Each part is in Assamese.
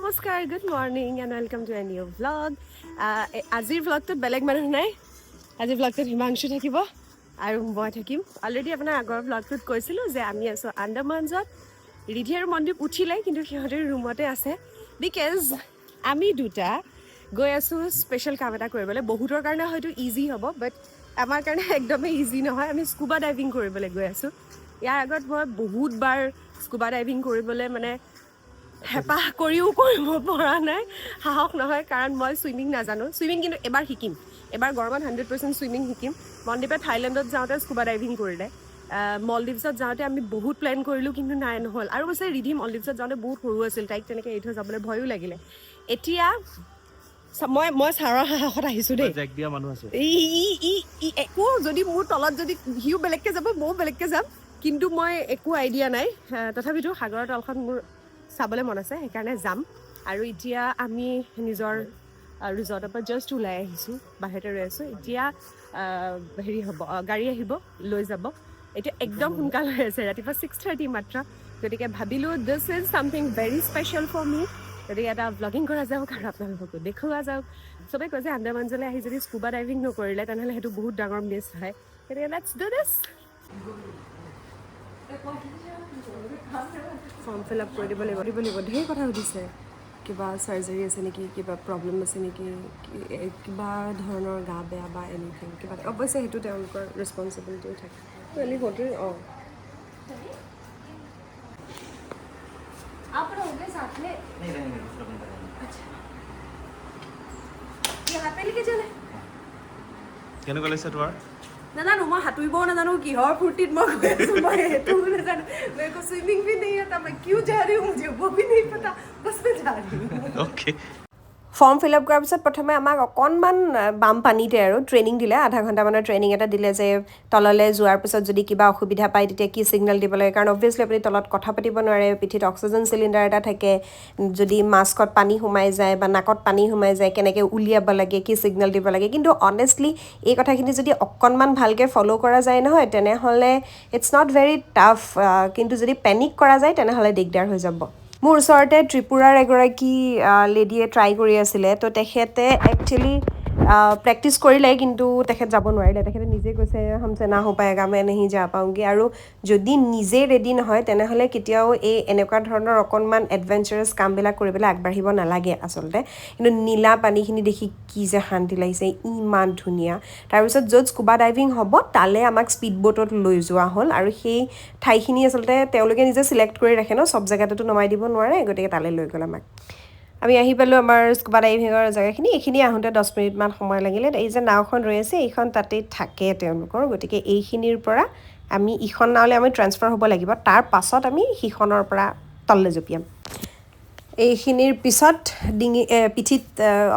Namaskar, good morning and welcome to a new vlog. Azir vlog to beleg manu nai. Azir vlog to Himangshu thakibo aru moi thakim. Already apna agor vlog to koisilu je ami aso Andamanjot. Ridhir mondir uthile kintu sihoter roomate ase because ami duta goi aso special kaam eta koribole bohutor karone hoyto easy hobo but amar karone ekdome easy nohoy ami scuba diving koribole goi aso. Yar agot moi bahut bar scuba diving koribole mane হেপাহ কৰিও কৰিব পৰা নাই হাহক নহয় কাৰণ মই সুইমিং নাজানো সুইমিং কিন্তু এবাৰ শিকিম এবাৰ গৰমত 100% সুইমিং শিকিম মনদীপে থাইলেণ্ডত যাওঁতে স্কুবা ডাইভিং কৰিলে মলদ্বীপছত যাওঁতে আমি বহুত প্লেন কৰিলোঁ কিন্তু নাই নহ'ল আৰু কৈছে ৰিধি মলদ্বীপছত যাওঁতে বহুত সৰু আছিল তাইক তেনেকৈ এৰি থৈ যাবলৈ ভয়ো লাগিলে এতিয়া মই ছাৰৰ সাহসত আহিছোঁ দেই একো যদি মোৰ তলত যদি সিও বেলেগকৈ যাব ময়ো বেলেগকৈ যাম কিন্তু মই একো আইডিয়া নাই তথাপিতো সাগৰৰ তলখন মোৰ চাবলৈ মন আছে সেইকাৰণে যাম আৰু এতিয়া আমি নিজৰ ৰিজৰ্টৰ পৰা জাষ্ট ওলাই আহিছোঁ বাহিৰতে ৰৈ আছোঁ এতিয়া হেৰি হ'ব গাড়ী আহিব লৈ যাব এতিয়া একদম সোনকাল হৈ আছে ৰাতিপুৱা 6:30 মাত্ৰ গতিকে ভাবিলোঁ this is something very special for me গতিকে এটা ব্লগিং কৰা যাওক আৰু আপোনালোককো দেখুওৱা যাওক চবেই কয় যে আন্দামানলৈ আহি যদি স্কুবা ডাইভিং নকৰিলে তেনেহ'লে সেইটো বহুত ডাঙৰ মিছ হয় গতিকে let's do this form fill up কৰি দিব লাগিব ঢেৰ কথা সুধিছে কিবা চাৰ্জাৰী আছে নেকি কিবা প্ৰব্লেম আছে নেকি কিবা ধৰণৰ গা বেয়া বা এনিথিং কিবা অৱশ্যে সেইটো তেওঁলোকৰ ৰেছপনচিবিলিটিও থাকে এলি হোটেল অঁ आप रहोगे साथ में नहीं रहेंगे दूसरा बंदा रहेंगे अच्छा यहाँ पे लेके चले কেনেকুৱা লাগিছে তোমাৰ नाजानो मैं हाथुरिबो नाजानो किहर फुर्तित मैं गई आसो मैं हेतु नाजानो मेरे को स्विमिंग भी नहीं आता मैं क्यों जा रही हूँ मुझे वो भी नहीं पता बस मैं जा रही हूँ ओके ফৰ্ম ফিল আপ কৰাৰ পিছত প্ৰথমে আমাক অকণমান বাম পানীতে আৰু ট্ৰেইনিং দিলে আধা ঘণ্টামানৰ ট্ৰেইনিং এটা দিলে যে তললৈ যোৱাৰ পিছত যদি কিবা অসুবিধা পায় তেতিয়া কি ছিগনেল দিব লাগে কাৰণ অবভিয়াছলি আপুনি তলত কথা পাতিব নোৱাৰে পিঠিত অক্সিজেন চিলিণ্ডাৰ এটা থাকে যদি মাস্কত পানী সোমাই যায় বা নাকত পানী সোমাই যায় কেনেকৈ উলিয়াব লাগে কি ছিগনেল দিব লাগে কিন্তু অনেষ্টলি এই কথাখিনি যদি অকণমান ভালকৈ ফ'ল' কৰা যায় নহয় তেনেহ'লে ইটছ নট ভেৰি টাফ কিন্তু যদি পেনিক কৰা যায় তেনেহ'লে দিগদাৰ হৈ যাব মোৰ ওচৰতে ত্ৰিপুৰাৰ এগৰাকী লেডিয়ে ট্ৰাই কৰি আছিলে তো তেখেতে একচুৱেলি প্ৰেক্টিছ কৰিলে কিন্তু তেখেত যাব নোৱাৰিলে তেখেতে নিজে কৈছে হামছে না হৈ পায়েগা মই নেহি যা পাওঁগি আৰু যদি নিজে ৰেডি নহয় তেনেহ'লে কেতিয়াও এই এনেকুৱা ধৰণৰ অকণমান এডভেঞ্চাৰাছ কামবিলাক কৰিবলৈ আগবাঢ়িব নালাগে আচলতে কিন্তু নীলা পানীখিনি দেখি কি যে শান্তি লাগিছে ইমান ধুনীয়া তাৰপিছত য'ত স্কুবা ডাইভিং হ'ব তালৈ আমাক স্পীড ব'টত লৈ যোৱা হ'ল আৰু সেই ঠাইখিনি আচলতে তেওঁলোকে নিজে চিলেক্ট কৰি ৰাখে ন চব জেগাতেতো নমাই দিব নোৱাৰে গতিকে তালৈ লৈ গ'ল আমাক আমি আহি পালোঁ আমাৰ স্কুবা ডাইভিঙৰ জেগাখিনি এইখিনি আহোঁতে 10 মিনিটমান সময় লাগিলে এই যে নাওখন ৰৈ আছে এইখন তাতেই থাকে তেওঁলোকৰ গতিকে এইখিনিৰ পৰা আমি ইখন নাওলৈ আমি ট্ৰেন্সফাৰ হ'ব লাগিব তাৰ পাছত আমি সিখনৰ পৰা তললৈ জঁপিয়াম এইখিনিৰ পিছত ডিঙি পিঠিত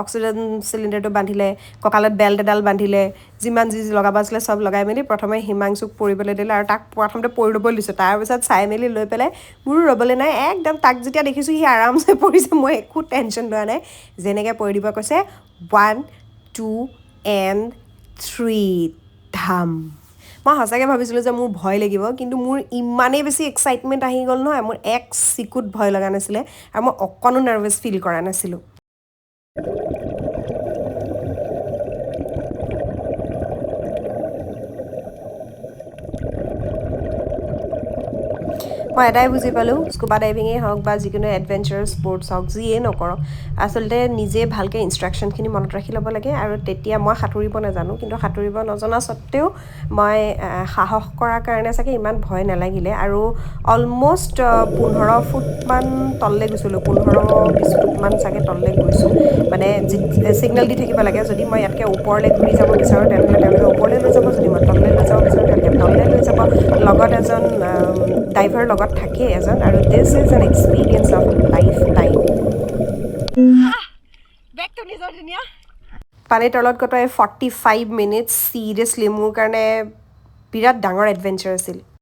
অক্সিজেন চিলিণ্ডাৰটো বান্ধিলে কঁকালত বেল্ট এডাল বান্ধিলে যিমান যি লগাব আছিলে চব লগাই মেলি প্ৰথমে হিমাংশুক পৰিবলৈ দিলে আৰু তাক প্ৰথমতে পৰি ল'বলৈ দিছোঁ তাৰপিছত চাই মেলি লৈ পেলাই মোৰো ৰ'বলৈ নাই একদম তাক যেতিয়া দেখিছোঁ সি আৰামছে পৰিছে মই একো টেনশ্যন লোৱা নাই যেনেকৈ পৰি দিব কৈছে 1 2 and 3 ধাম মই সঁচাকৈ ভাবিছিলোঁ যে মোৰ ভয় লাগিব কিন্তু মোৰ ইমানেই বেছি এক্সাইটমেণ্ট আহি গ'ল নহয় মোৰ এক চিকুট ভয় লগা নাছিলে আৰু মই অকণো নাৰ্ভাছ ফিল কৰা নাছিলোঁ মই এটাই বুজি পালোঁ স্কুবা ডাইভিঙেই হওক বা যিকোনো এডভেঞ্চাৰ স্পৰ্টছ হওক যিয়ে নকৰক আচলতে নিজে ভালকৈ ইনষ্ট্ৰাকশ্যনখিনি মনত ৰাখি ল'ব লাগে আৰু তেতিয়া মই সাঁতুৰিব নাজানো কিন্তু সাঁতুৰিব নজনা স্বত্তেও মই সাহস কৰাৰ কাৰণে চাগে ইমান ভয় নালাগিলে আৰু অলম'ষ্ট 15 ফুটমান তললৈ গৈছিলোঁ 15-20 ফুটমান চাগে তললৈ গৈছোঁ মানে ছিগনেল দি থাকিব লাগে যদি মই ইয়াতকৈ ওপৰলৈ ঘূৰি যাব বিচাৰোঁ তেনেহ'লে তেওঁলোকে ওপৰলৈ লৈ যাব যদি মই তললৈ লৈ যাব বিচাৰোঁ তেওঁলোকে তললৈ লৈ যাব লগত এজন ডাইভাৰ লগত থাকে এজন আৰু this is an experience of life time পানীৰ তলত কটাই 45 মিনিটছ চিৰিয়াছলি মোৰ কাৰণে বিৰাট ডাঙৰ এডভেঞ্চাৰ আছিল